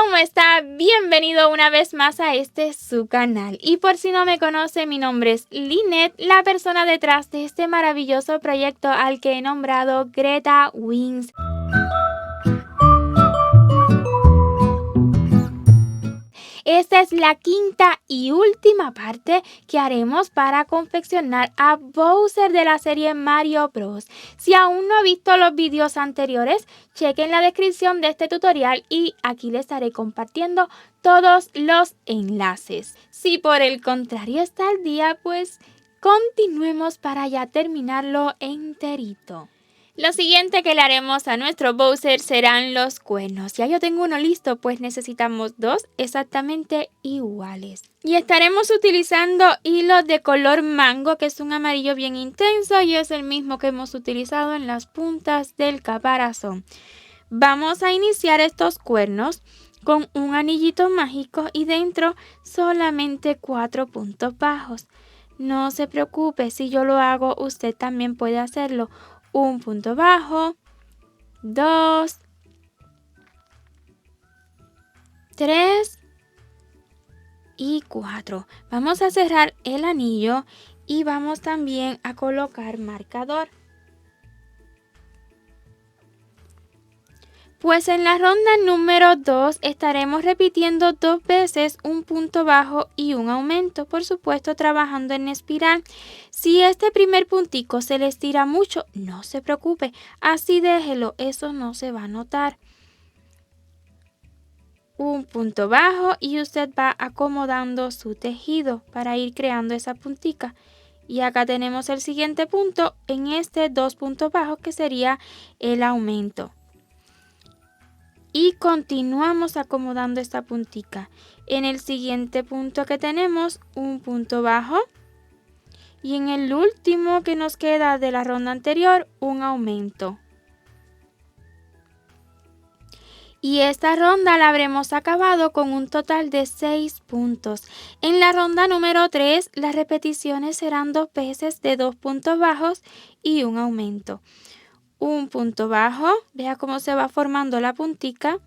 ¿Cómo está? Bienvenido una vez más a su canal. Y por si no me conoce, mi nombre es Lynette, la persona detrás de este maravilloso proyecto al que he nombrado Greta Wings. Esta es la quinta y última parte que haremos para confeccionar a Bowser de la serie Mario Bros. Si aún no ha visto los videos anteriores, chequen la descripción de este tutorial y aquí les estaré compartiendo todos los enlaces. Si por el contrario está al día, pues continuemos para ya terminarlo enterito. Lo siguiente que le haremos a nuestro Bowser serán los cuernos. Ya yo tengo uno listo, pues necesitamos dos exactamente iguales. Y estaremos utilizando hilos de color mango, que es un amarillo bien intenso y es el mismo que hemos utilizado en las puntas del caparazón. Vamos a iniciar estos cuernos con un anillito mágico y dentro solamente 4 puntos bajos. No se preocupe, si yo lo hago, usted también puede hacerlo. Un punto bajo, 2, 3 y 4. Vamos a cerrar el anillo y vamos también a colocar marcador. Pues en la ronda número 2 estaremos repitiendo 2 veces un punto bajo y un aumento, por supuesto trabajando en espiral. Si este primer puntico se le estira mucho, no se preocupe, así déjelo, eso no se va a notar. Un punto bajo y usted va acomodando su tejido para ir creando esa puntica. Y acá tenemos el siguiente punto en 2 puntos bajos que sería el aumento. Y continuamos acomodando esta puntica. En el siguiente punto que tenemos un punto bajo. Y en el último que nos queda de la ronda anterior, un aumento. Y esta ronda la habremos acabado con un total de 6 puntos. En la ronda número 3, las repeticiones serán 2 veces de 2 puntos bajos y un aumento. Un punto bajo, vea cómo se va formando la puntica.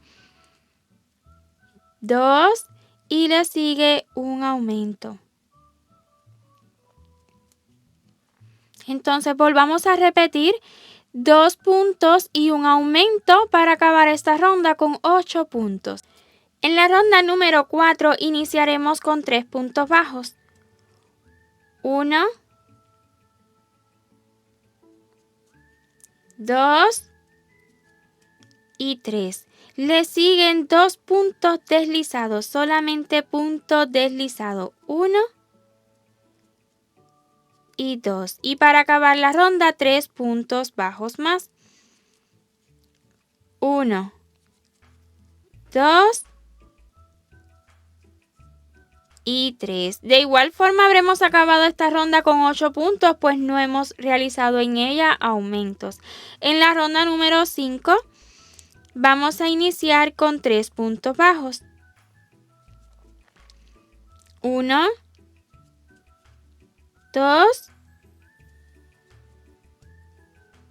2 y le sigue un aumento. Entonces volvamos a repetir 2 puntos y un aumento para acabar esta ronda con 8 puntos. En la ronda número 4 iniciaremos con 3 puntos bajos. 1, 2 y 3. Le siguen 2 puntos deslizados, solamente punto deslizado. 1 y 2. Y para acabar la ronda, 3 puntos bajos más. 1, 2 y 3. De igual forma habremos acabado esta ronda con 8 puntos, pues no hemos realizado en ella aumentos. En la ronda número 5 vamos a iniciar con 3 puntos bajos. 1, 2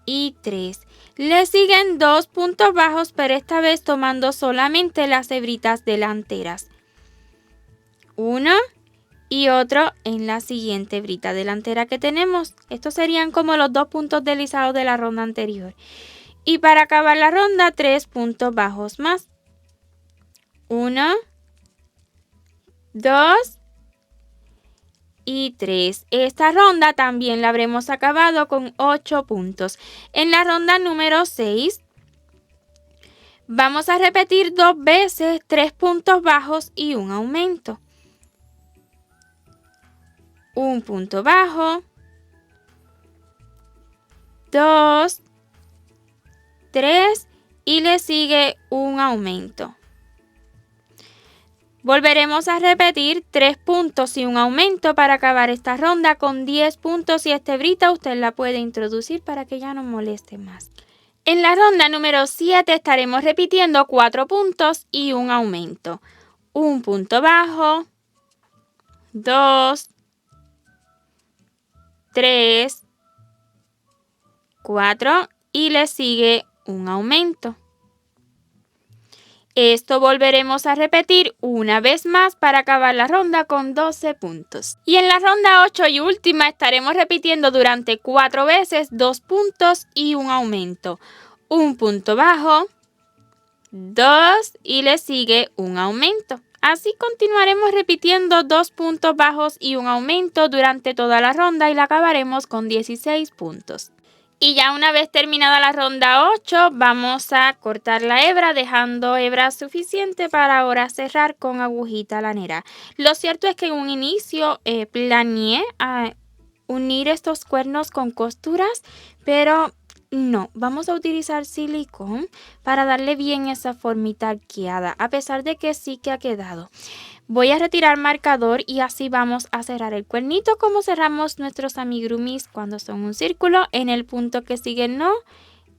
y 3. Le siguen 2 puntos bajos, pero esta vez tomando solamente las hebritas delanteras. Uno y otro en la siguiente hebrita delantera que tenemos. Estos serían como los 2 puntos deslizados de la ronda anterior. Y para acabar la ronda, 3 puntos bajos más. 1, 2 y 3. Esta ronda también la habremos acabado con 8 puntos. En la ronda número 6 vamos a repetir 2 veces 3 puntos bajos y un aumento. Un punto bajo, 2, 3 y le sigue un aumento. Volveremos a repetir 3 puntos y un aumento para acabar esta ronda con 10 puntos y esta hebrita usted la puede introducir para que ya no moleste más. En la ronda número 7 estaremos repitiendo 4 puntos y un aumento. Un punto bajo, 2, 3, 4 y le sigue un aumento. Esto volveremos a repetir una vez más para acabar la ronda con 12 puntos. Y en la ronda 8 y última estaremos repitiendo durante 4 veces 2 puntos y un aumento. Un punto bajo, 2 y le sigue un aumento. Así continuaremos repitiendo 2 puntos bajos y un aumento durante toda la ronda y la acabaremos con 16 puntos. Y ya una vez terminada la ronda 8, vamos a cortar la hebra dejando hebra suficiente para ahora cerrar con agujita lanera. Lo cierto es que en un inicio planeé unir estos cuernos con costuras, pero no, vamos a utilizar silicón para darle bien esa formita arqueada, a pesar de que sí que ha quedado. Voy a retirar marcador y así vamos a cerrar el cuernito como cerramos nuestros amigurumis cuando son un círculo. En el punto que sigue no,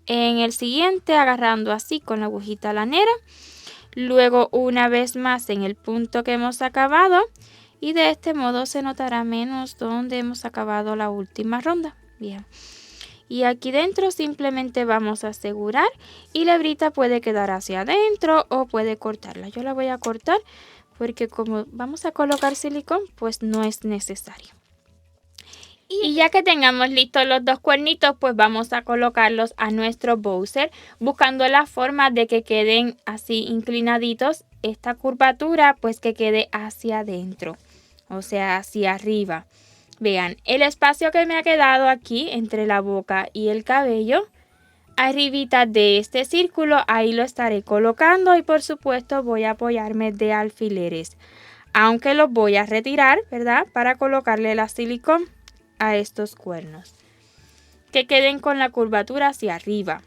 en el siguiente agarrando así con la agujita lanera. Luego una vez más en el punto que hemos acabado y de este modo se notará menos donde hemos acabado la última ronda. Bien. Y aquí dentro simplemente vamos a asegurar y la hebrita puede quedar hacia adentro o puede cortarla. Yo la voy a cortar porque como vamos a colocar silicón, pues no es necesario. Y ya que tengamos listos los dos cuernitos, pues vamos a colocarlos a nuestro Bowser, buscando la forma de que queden así inclinaditos. Esta curvatura, pues que quede hacia adentro, o sea, hacia arriba. Vean, el espacio que me ha quedado aquí entre la boca y el cabello, arribita de este círculo, ahí lo estaré colocando y por supuesto voy a apoyarme de alfileres, aunque los voy a retirar, ¿verdad? Para colocarle la silicón a estos cuernos, que queden con la curvatura hacia arriba.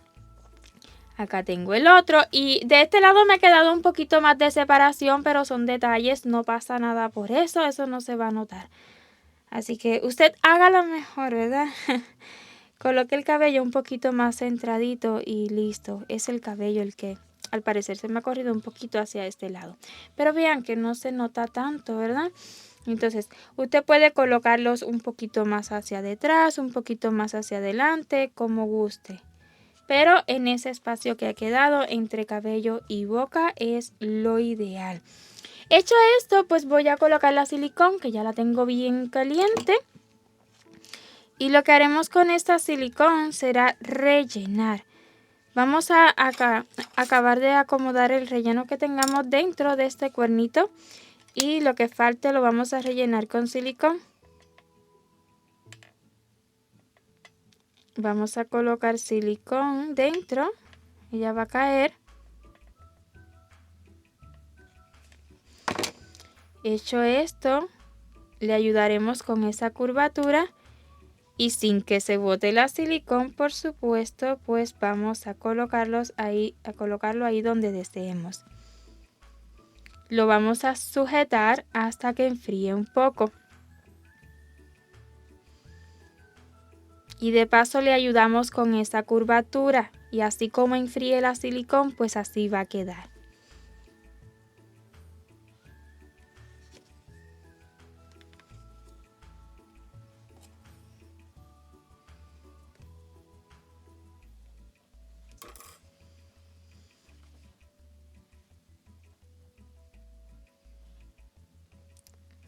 Acá tengo el otro y de este lado me ha quedado un poquito más de separación, pero son detalles, no pasa nada por eso, eso no se va a notar. Así que usted haga lo mejor, ¿verdad? Coloque el cabello un poquito más centradito y listo. Es el cabello el que al parecer se me ha corrido un poquito hacia este lado. Pero vean que no se nota tanto, ¿verdad? Entonces, usted puede colocarlos un poquito más hacia detrás, un poquito más hacia adelante, como guste. Pero en ese espacio que ha quedado entre cabello y boca es lo ideal. Hecho esto, pues voy a colocar la silicón, que ya la tengo bien caliente. Y lo que haremos con esta silicón será rellenar. Vamos a acabar de acomodar el relleno que tengamos dentro de este cuernito. Y lo que falte lo vamos a rellenar con silicón. Vamos a colocar silicón dentro. Ella va a caer. Hecho esto, le ayudaremos con esa curvatura. Y sin que se bote la silicón, por supuesto, pues vamos a colocarlo ahí donde deseemos. Lo vamos a sujetar hasta que enfríe un poco. Y de paso le ayudamos con esa curvatura. Y así como enfríe la silicón, pues así va a quedar.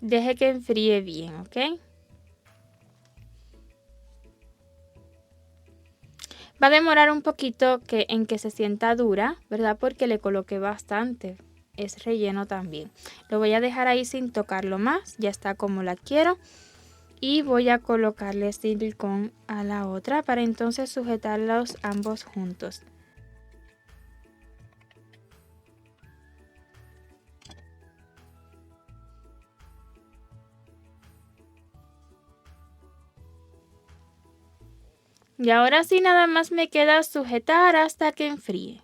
Deje que enfríe bien, ¿ok? Va a demorar un poquito en que se sienta dura, ¿verdad? Porque le coloqué bastante. Es relleno también. Lo voy a dejar ahí sin tocarlo más. Ya está como la quiero. Y voy a colocarle silicón a la otra para entonces sujetarlos ambos juntos. Y ahora sí nada más me queda sujetar hasta que enfríe.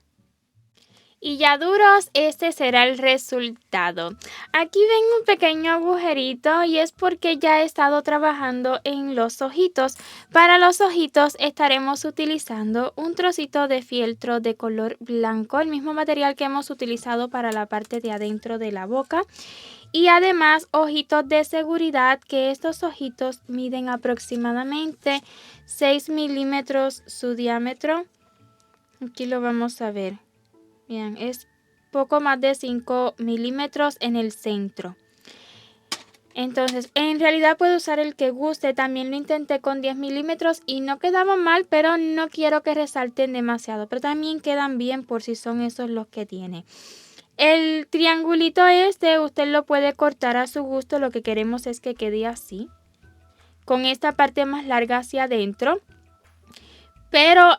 Y ya duros, este será el resultado. Aquí ven un pequeño agujerito y es porque ya he estado trabajando en los ojitos. Para los ojitos estaremos utilizando un trocito de fieltro de color blanco, el mismo material que hemos utilizado para la parte de adentro de la boca. Y además ojitos de seguridad, que estos ojitos miden aproximadamente 6 milímetros su diámetro. Aquí lo vamos a ver. Bien, es poco más de 5 milímetros en el centro. Entonces, en realidad puedo usar el que guste. También lo intenté con 10 milímetros y no quedaban mal, pero no quiero que resalten demasiado. Pero también quedan bien por si son esos los que tiene. El triangulito este, usted lo puede cortar a su gusto. Lo que queremos es que quede así, con esta parte más larga hacia adentro. Pero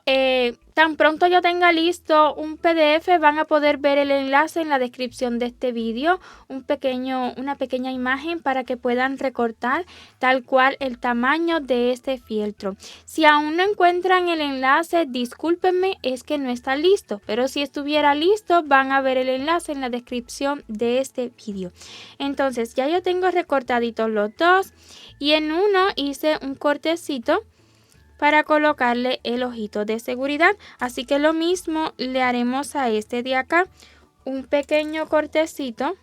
tan pronto yo tenga listo un PDF, van a poder ver el enlace en la descripción de este vídeo, una pequeña imagen para que puedan recortar tal cual el tamaño de este fieltro. Si aún no encuentran el enlace, discúlpenme, es que no está listo, pero si estuviera listo, van a ver el enlace en la descripción de este vídeo. Entonces ya yo tengo recortaditos los dos y en uno hice un cortecito para colocarle el ojito de seguridad, así que lo mismo le haremos a este de acá, un pequeño cortecito.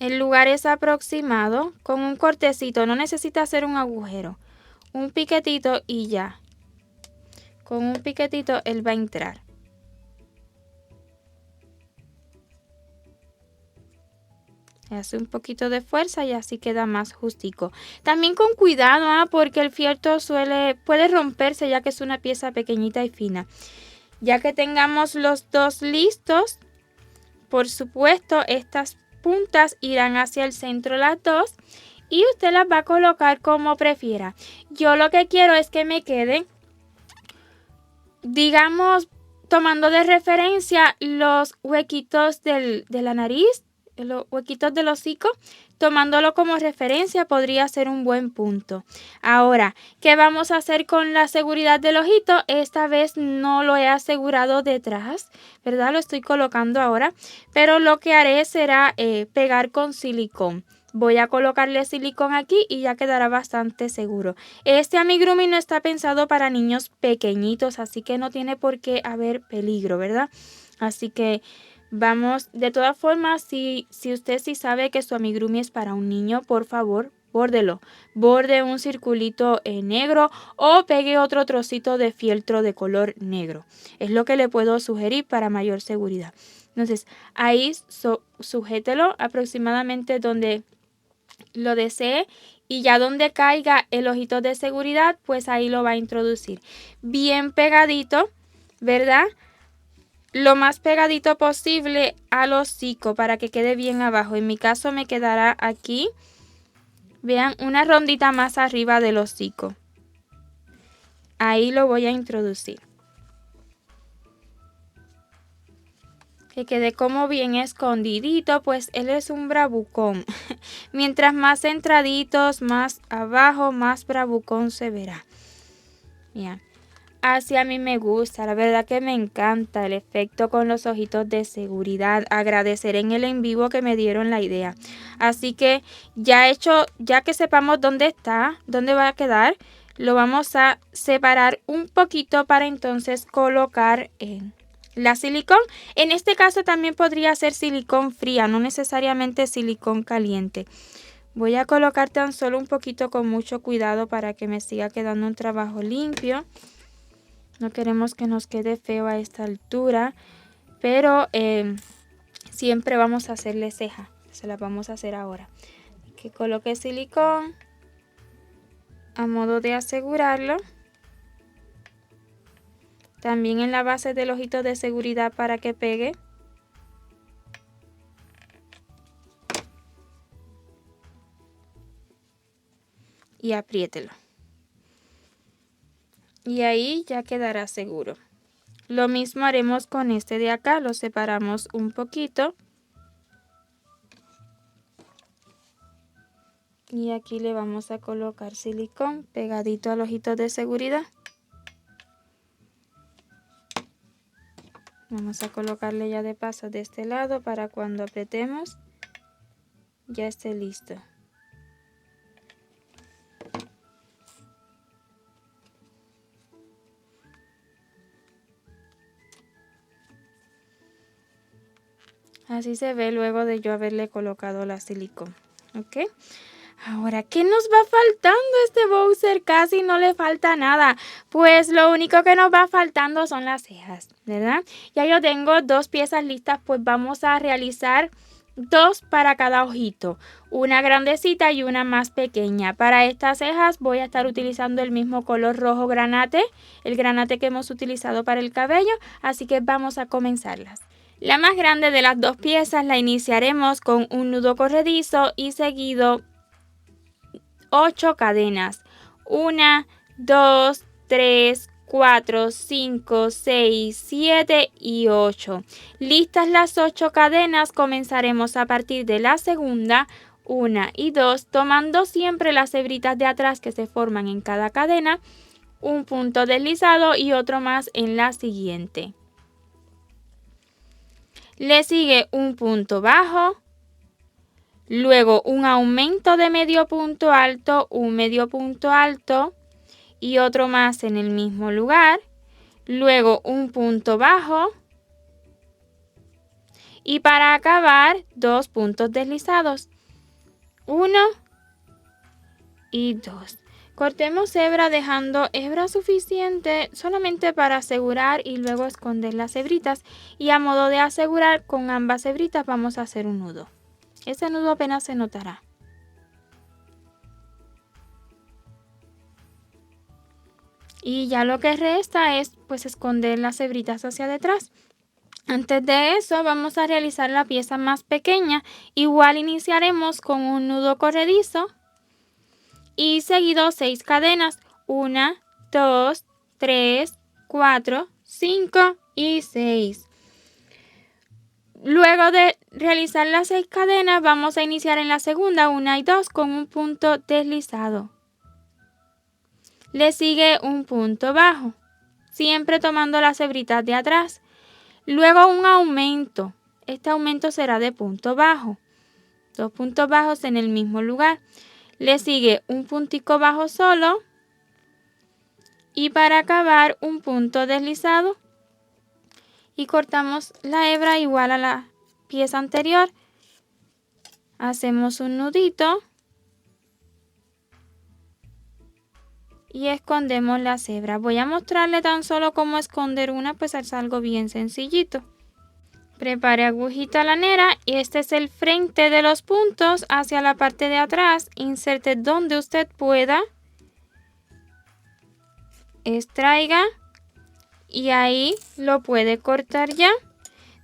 El lugar es aproximado, con un cortecito, no necesita hacer un agujero, un piquetito y ya, con un piquetito él va a entrar. Hace un poquito de fuerza y así queda más justico. También con cuidado, porque el fieltro puede romperse ya que es una pieza pequeñita y fina. Ya que tengamos los dos listos, por supuesto estas puntas irán hacia el centro las dos y usted las va a colocar como prefiera. Yo lo que quiero es que me queden, digamos, tomando de referencia los huequitos de la nariz, los huequitos del hocico, tomándolo como referencia podría ser un buen punto. Ahora, ¿qué vamos a hacer con la seguridad del ojito? Esta vez no lo he asegurado detrás, ¿verdad? Lo estoy colocando ahora, pero lo que haré será pegar con silicón. Voy a colocarle silicón aquí y ya quedará bastante seguro. Este amigurumi no está pensado para niños pequeñitos, así que no tiene por qué haber peligro, ¿verdad? Así que vamos, de todas formas, si usted sí sabe que su amigurumi es para un niño, por favor, bórdelo. Borde un circulito negro o pegue otro trocito de fieltro de color negro. Es lo que le puedo sugerir para mayor seguridad. Entonces, ahí sujételo aproximadamente donde lo desee y ya donde caiga el ojito de seguridad, pues ahí lo va a introducir. Bien pegadito, ¿verdad? Lo más pegadito posible al hocico para que quede bien abajo. En mi caso me quedará aquí. Vean, una rondita más arriba del hocico. Ahí lo voy a introducir. Que quede como bien escondidito, pues él es un bravucón. Mientras más centraditos, más abajo, más bravucón se verá. Bien. Así a mí me gusta, la verdad que me encanta el efecto con los ojitos de seguridad. Agradecer en el en vivo que me dieron la idea. Así que ya que sepamos dónde está, dónde va a quedar, lo vamos a separar un poquito para entonces colocar la silicón. En este caso también podría ser silicón fría, no necesariamente silicón caliente. Voy a colocar tan solo un poquito con mucho cuidado para que me siga quedando un trabajo limpio. No queremos que nos quede feo a esta altura, pero siempre vamos a hacerle ceja. Se la vamos a hacer ahora. Que coloque silicón a modo de asegurarlo. También en la base del ojito de seguridad para que pegue. Y apriételo. Y ahí ya quedará seguro. Lo mismo haremos con este de acá. Lo separamos un poquito. Y aquí le vamos a colocar silicón pegadito al ojito de seguridad. Vamos a colocarle ya de paso de este lado para cuando apretemos ya esté listo. Así se ve luego de yo haberle colocado la silicón. ¿Ok? Ahora, ¿qué nos va faltando a este Bowser? Casi no le falta nada. Pues lo único que nos va faltando son las cejas, ¿verdad? Ya yo tengo 2 piezas listas, pues vamos a realizar 2 para cada ojito. Una grandecita y una más pequeña. Para estas cejas voy a estar utilizando el mismo color rojo granate, el granate que hemos utilizado para el cabello, así que vamos a comenzarlas. La más grande de las 2 piezas la iniciaremos con un nudo corredizo y seguido 8 cadenas. 1, 2, 3, 4, 5, 6, 7 y 8. Listas las 8 cadenas, comenzaremos a partir de la segunda, 1 y 2, tomando siempre las hebritas de atrás que se forman en cada cadena, un punto deslizado y otro más en la siguiente. Le sigue un punto bajo, luego un aumento de medio punto alto, un medio punto alto y otro más en el mismo lugar, luego un punto bajo y para acabar 2 puntos deslizados, 1 y 2. Cortemos hebra dejando hebra suficiente solamente para asegurar y luego esconder las hebritas, y a modo de asegurar con ambas hebritas vamos a hacer un nudo. Ese nudo apenas se notará. Y ya lo que resta es pues esconder las hebritas hacia detrás. Antes de eso vamos a realizar la pieza más pequeña. Igual iniciaremos con un nudo corredizo y seguido 6 cadenas. 1, 2, 3, 4, 5 y 6. Luego de realizar las 6 cadenas vamos a iniciar en la segunda, 1 y 2, con un punto deslizado. Le sigue un punto bajo, siempre tomando las hebritas de atrás. Luego un aumento. Este aumento será de punto bajo. 2 puntos bajos en el mismo lugar. Le sigue un puntico bajo solo. Y para acabar un punto deslizado. Y cortamos la hebra igual a la pieza anterior. Hacemos un nudito. Y escondemos las hebras. Voy a mostrarle tan solo cómo esconder una, pues es algo bien sencillito. Prepare agujita lanera y este es el frente de los puntos hacia la parte de atrás. Inserte donde usted pueda. Extraiga y ahí lo puede cortar ya.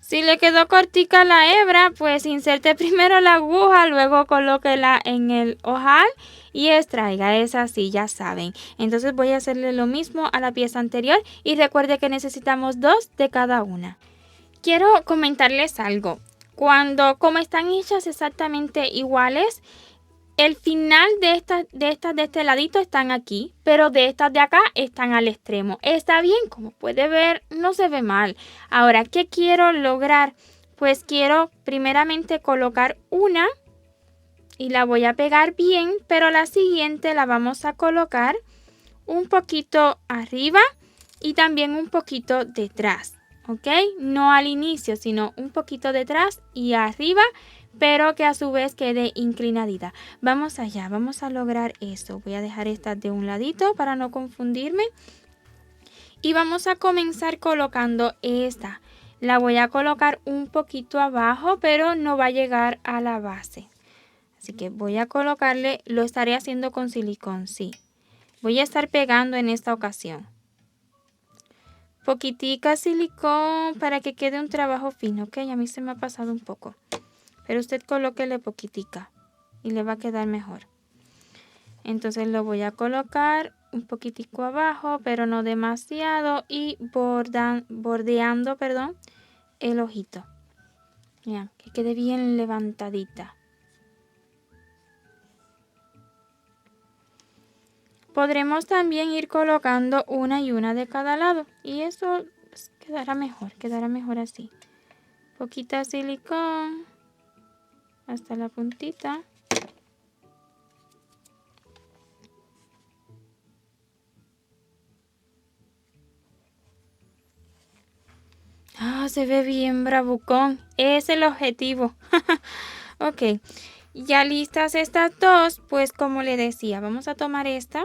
Si le quedó cortica la hebra, pues inserte primero la aguja, luego colóquela en el ojal y extraiga. Es así, ya saben. Entonces voy a hacerle lo mismo a la pieza anterior y recuerde que necesitamos 2 de cada una. Quiero comentarles algo. Como están hechas exactamente iguales, el final de estas de este ladito están aquí, pero de estas de acá están al extremo. Está bien, como puede ver, no se ve mal. Ahora, ¿qué quiero lograr? Pues quiero primeramente colocar una y la voy a pegar bien, pero la siguiente la vamos a colocar un poquito arriba y también un poquito detrás. ¿Ok? No al inicio, sino un poquito detrás y arriba, pero que a su vez quede inclinadita. Vamos allá, vamos a lograr eso. Voy a dejar estas de un ladito para no confundirme. Y vamos a comenzar colocando esta. La voy a colocar un poquito abajo, pero no va a llegar a la base. Así que voy a colocarle, lo estaré haciendo con silicón, sí. Voy a estar pegando en esta ocasión. Poquitica silicón para que quede un trabajo fino, ¿ok? A mí se me ha pasado un poco. Pero usted colóquele poquitica y le va a quedar mejor. Entonces lo voy a colocar un poquitico abajo, pero no demasiado. Y bordeando, el ojito. Mira, que quede bien levantadita. Podremos también ir colocando una y una de cada lado. Y eso pues, quedará mejor así. Poquita silicón hasta la puntita. Ah, se ve bien bravucón. Es el objetivo. Ok. Ya listas estas dos, pues como le decía, vamos a tomar esta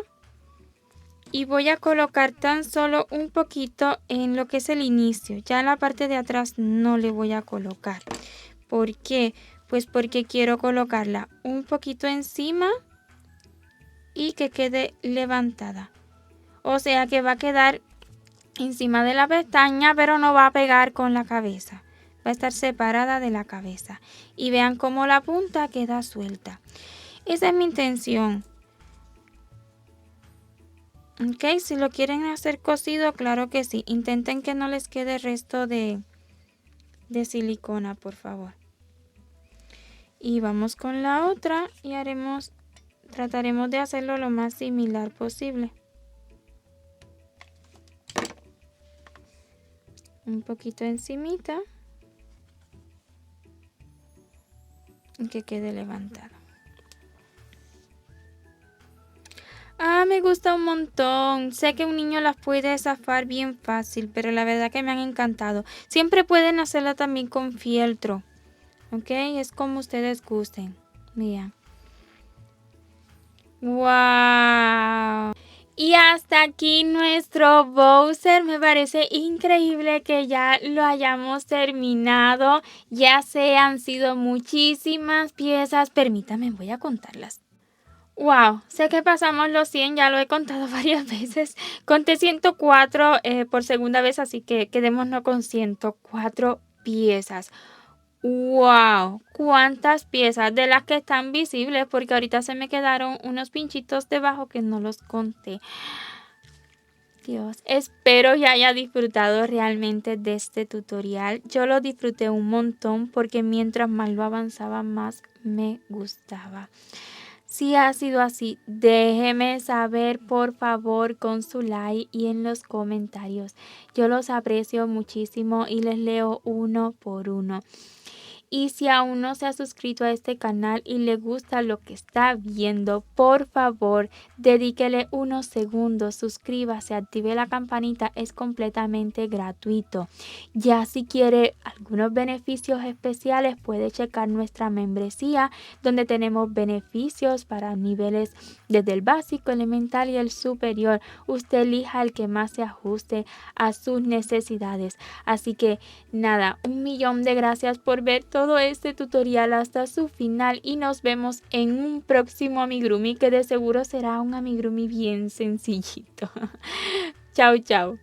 y voy a colocar tan solo un poquito en lo que es el inicio. Ya en la parte de atrás no le voy a colocar. ¿Por qué? Pues porque quiero colocarla un poquito encima y que quede levantada. O sea que va a quedar encima de la pestaña, pero no va a pegar con la cabeza. Va a estar separada de la cabeza. Y vean cómo la punta queda suelta. Esa es mi intención. Ok, si lo quieren hacer cosido, claro que sí. Intenten que no les quede resto de silicona, por favor. Y vamos con la otra y trataremos de hacerlo lo más similar posible. Un poquito encimita y que quede levantado. Me gusta un montón. Sé que un niño las puede zafar bien fácil, pero la verdad que me han encantado. Siempre pueden hacerla también con fieltro. Ok, es como ustedes gusten. Mira. ¡Wow! Y hasta aquí nuestro Bowser. Me parece increíble que ya lo hayamos terminado. Ya se han sido muchísimas piezas. Permítame, voy a contarlas. Wow, sé que pasamos los 100, ya lo he contado varias veces. Conté 104 por segunda vez, así que quedémonos con 104 piezas. Wow, cuántas piezas de las que están visibles, porque ahorita se me quedaron unos pinchitos debajo que no los conté. Dios, espero que haya disfrutado realmente de este tutorial. Yo lo disfruté un montón porque mientras más lo avanzaba, más me gustaba. Si ha sido así, déjeme saber por favor con su like y en los comentarios. Yo los aprecio muchísimo y les leo uno por uno. Y si aún no se ha suscrito a este canal y le gusta lo que está viendo, por favor, dedíquele unos segundos, suscríbase, active la campanita, es completamente gratuito. Ya si quiere algunos beneficios especiales, puede checar nuestra membresía, donde tenemos beneficios para niveles desde el básico, elemental y el superior. Usted elija el que más se ajuste a sus necesidades. Así que nada, 1.000.000 de gracias por ver todo este tutorial hasta su final y nos vemos en un próximo amigurumi que de seguro será un amigurumi bien sencillito. Chao, chao.